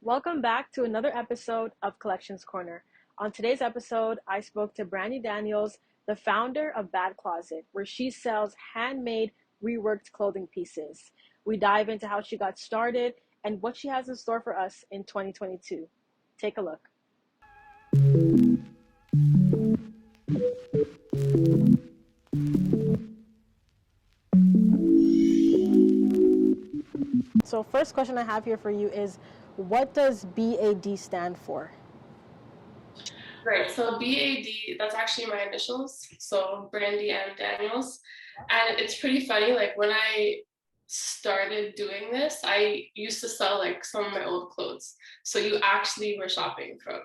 Welcome back to another episode of Collections Corner. On today's episode, I spoke to Brandy Daniels, the founder of B.A.D Closet, where she sells handmade, reworked clothing pieces. We dive into how she got started and what she has in store for us in 2022. Take a look. So, first question I have here for you is, what does B.A.D stand for? Right, so B.A.D, that's actually my initials, so Brandy and Daniels. And it's pretty funny, like when I started doing this, I used to sell like some of my old clothes. So you actually were shopping from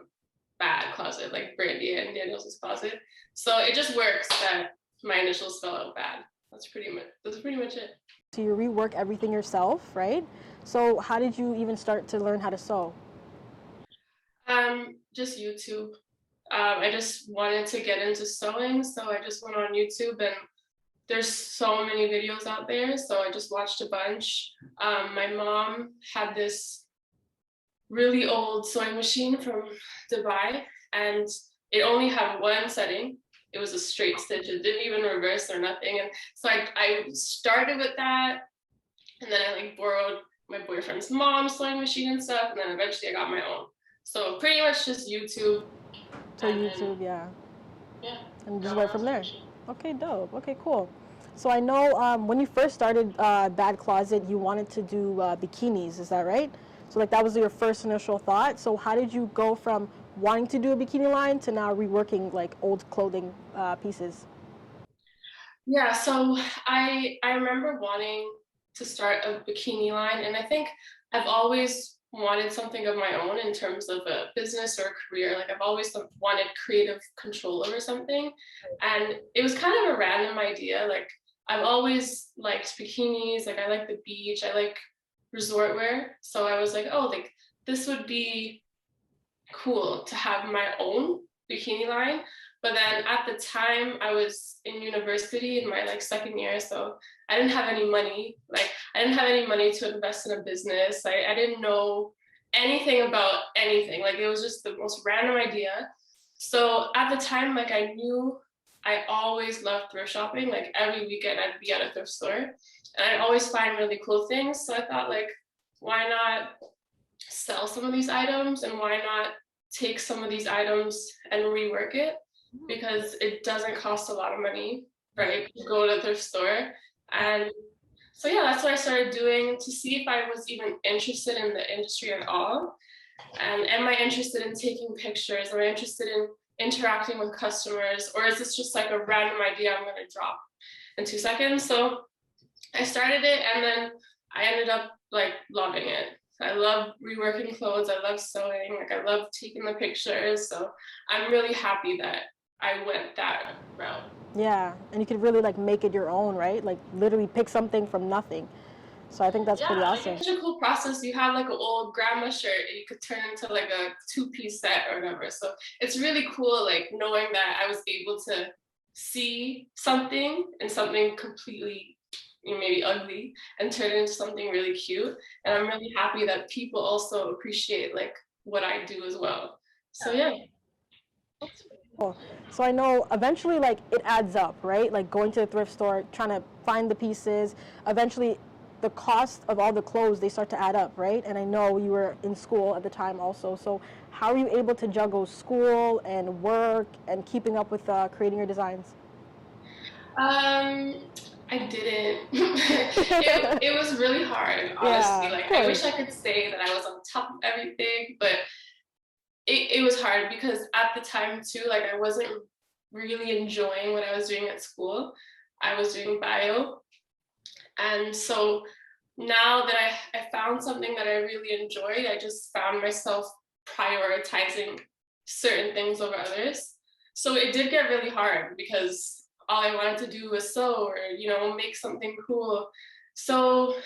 B.A.D Closet, like Brandy and Daniels' closet. So it just works that my initials spell out B.A.D. That's pretty much it. So, you rework everything yourself, right? So, how did you even start to learn how to sew? Just YouTube. I just wanted to get into sewing, so I just went on YouTube and there's so many videos out there, so I just watched a bunch. My mom had this really old sewing machine from Dubai, and it only had one setting. It was a straight stitch. It didn't even reverse or nothing. And so I started with that, and then I like borrowed my boyfriend's mom's sewing machine and stuff, and then eventually I got my own. So pretty much just YouTube, So, and then YouTube, yeah. yeah, And just got my went own from sewing there. machine. Okay, dope. Okay, cool. So I know when you first started B.A.D Closet, you wanted to do bikinis. Is that right? So like that was your first initial thought. So how did you go from wanting to do a bikini line to now reworking like old clothing pieces? Yeah, so I remember wanting to start a bikini line, and I think I've always wanted something of my own in terms of a business or a career. Like I've always wanted creative control over something, and it was kind of a random idea. Like I've always liked bikinis, like I like the beach, I like resort wear. So I was like, oh, like this would be cool to have my own bikini line. But then at the time I was in university in my like second year, so I didn't have any money. Like I didn't have any money to invest in a business. I didn't know anything about anything. Like it was just the most random idea. So at the time, like I knew I always loved thrift shopping. Like every weekend I'd be at a thrift store and I'd always find really cool things. So I thought like, why not sell some of these items and why not take some of these items and rework it, because it doesn't cost a lot of money, right, to go to the thrift store. And so yeah, that's what I started doing to see if I was even interested in the industry at all. And am I interested in taking pictures? Am I interested in interacting with customers? Or is this just like a random idea I'm going to drop in 2 seconds? So I started it and then I ended up like loving it. I love reworking clothes. I love sewing. Like I love taking the pictures. So I'm really happy that I went that route. Yeah, and you could really like make it your own, right? Like literally pick something from nothing. So I think that's pretty Yeah, like awesome. it's such a cool process. You have like an old grandma shirt and you could turn into like a two-piece set or whatever. So it's really cool, like knowing that I was able to see something and something completely maybe ugly and turn it into something really cute. And I'm really happy that people also appreciate like what I do as well. So yeah. Cool. So I know eventually like it adds up, right? Like going to the thrift store, trying to find the pieces. Eventually the cost of all the clothes, they start to add up, right? And I know you were in school at the time also. So how are you able to juggle school and work and keeping up with creating your designs? Um, I didn't. It was really hard, honestly. Yeah, Like of I wish course. I could say that I was on top of everything, but it was hard because at the time too, like I wasn't really enjoying what I was doing at school. I was doing bio. And so now that I found something that I really enjoyed, I just found myself prioritizing certain things over others. So it did get really hard because all I wanted to do was sew or, make something cool. So,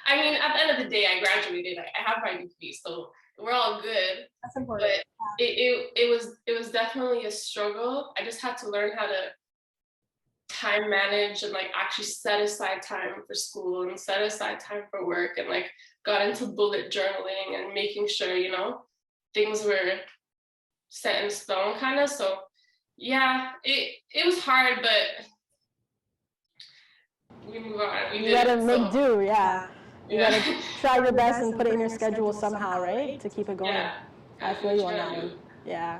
I mean, at the end of the day, I graduated. I have my degree, so we're all good. That's important. But it was definitely a struggle. I just had to learn how to time manage and like actually set aside time for school and set aside time for work, and like got into bullet journaling and making sure, things were set in stone kind of. So yeah, it was hard, but we move on. We You did gotta it. make So do, yeah. You yeah. gotta try your best and put it in your schedule somehow, right? To keep it going. Yeah. I Gotta do feel what you you on gotta that do. one. Yeah.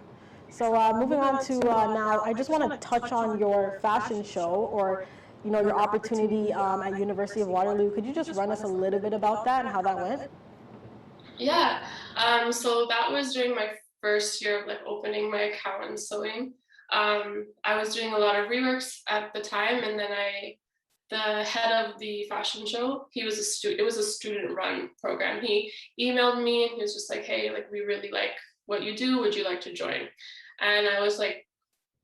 So moving on to now, I just want to touch on your fashion show or, your opportunity at University of Waterloo. Could you just run us a little bit about that and how that went? Yeah. So that was during my first year of like opening my account and sewing. I was doing a lot of reworks at the time, and then the head of the fashion show, he was a student. It was a student-run program. He emailed me and he was just like, "Hey, like we really like what you do. Would you like to join?" And I was like,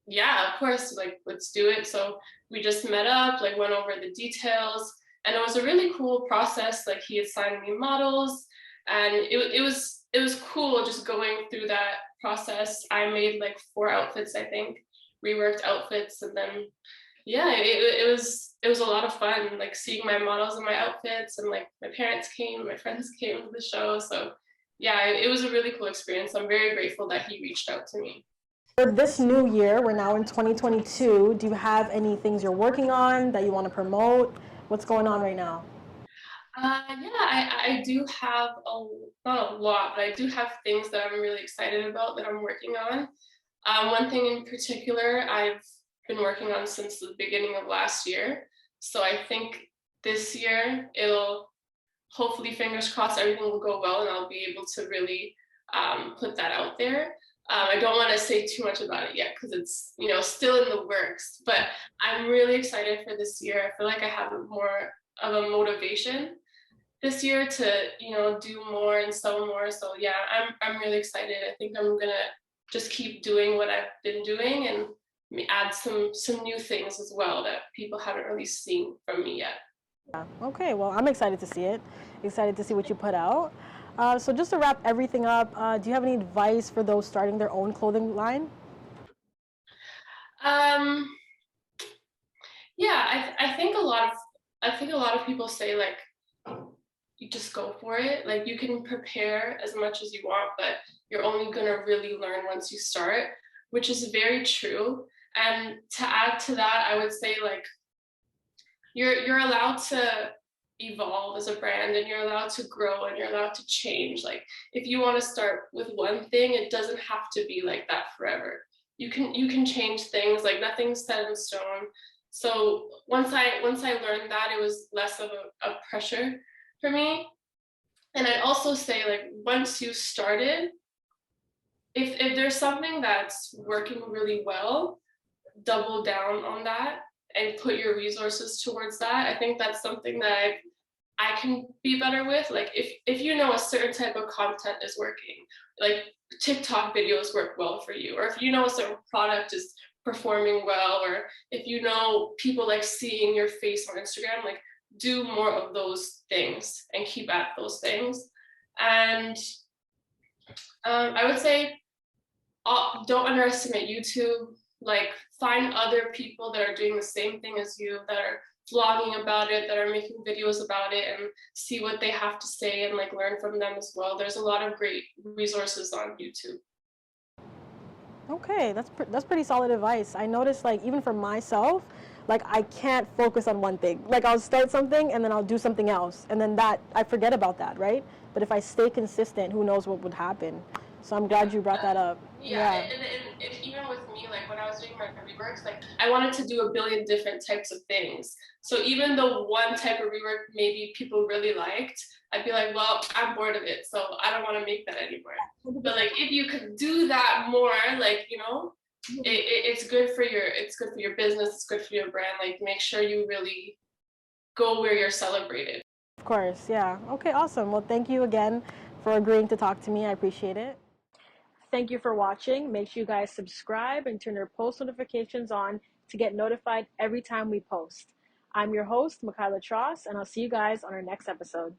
"Yeah, of course. Like let's do it." So we just met up, like went over the details, and it was a really cool process. Like he assigned me models, and it was cool just going through that process. I made like 4 outfits, I think, reworked outfits, and then yeah, it was a lot of fun, like seeing my models and my outfits, and like my parents came, my friends came to the show. So yeah, it was a really cool experience. I'm very grateful that he reached out to me. For this new year, we're now in 2022. Do you have any things you're working on that you want to promote? What's going on right now? Yeah, I do have not a lot, but I do have things that I'm really excited about that I'm working on. One thing in particular I've been working on since the beginning of last year. So I think this year it'll, hopefully, fingers crossed, everything will go well and I'll be able to really put that out there. I don't want to say too much about it yet because it's still in the works, but I'm really excited for this year. I feel like I have more of a motivation this year to do more and sell more. So yeah, I'm really excited. I think I'm gonna just keep doing what I've been doing and add some new things as well that people haven't really seen from me yet. Yeah. Okay, well, I'm excited to see it. Excited to see what you put out. So just to wrap everything up, do you have any advice for those starting their own clothing line? Um, yeah, I think a lot of people say like you just go for it. Like you can prepare as much as you want, but you're only gonna really learn once you start, which is very true. And to add to that, I would say like you're allowed to evolve as a brand, and you're allowed to grow, and you're allowed to change. Like if you want to start with one thing, it doesn't have to be like that forever. You can change things, like nothing's set in stone. So once I learned that, it was less of a pressure for me. And I'd also say like once you started, if there's something that's working really well, double down on that and put your resources towards that. I think that's something that I can be better with. Like if you know a certain type of content is working, like TikTok videos work well for you, or if you know a certain product is performing well, or if you know people like seeing your face on Instagram, like do more of those things and keep at those things. And I would say don't underestimate YouTube. Like find other people that are doing the same thing as you, that are vlogging about it, that are making videos about it, and see what they have to say and like learn from them as well. There's a lot of great resources on YouTube. Okay, that's pretty solid advice. I noticed like even for myself, like I can't focus on one thing. Like I'll start something and then I'll do something else, and then that I forget about that, right? But if I stay consistent, who knows what would happen. So I'm glad you brought that up. Yeah, Yeah. and even with me, like when I was doing my reworks, like I wanted to do a billion different types of things. So even though one type of rework maybe people really liked, I'd be like, well, I'm bored of it, so I don't want to make that anymore. But like if you could do that more, like it's good for your business, it's good for your brand. Like make sure you really go where you're celebrated. Of course, yeah. Okay, awesome. Well, thank you again for agreeing to talk to me. I appreciate it. Thank you for watching. Make sure you guys subscribe and turn your post notifications on to get notified every time we post. I'm your host, Michaela Tross, and I'll see you guys on our next episode.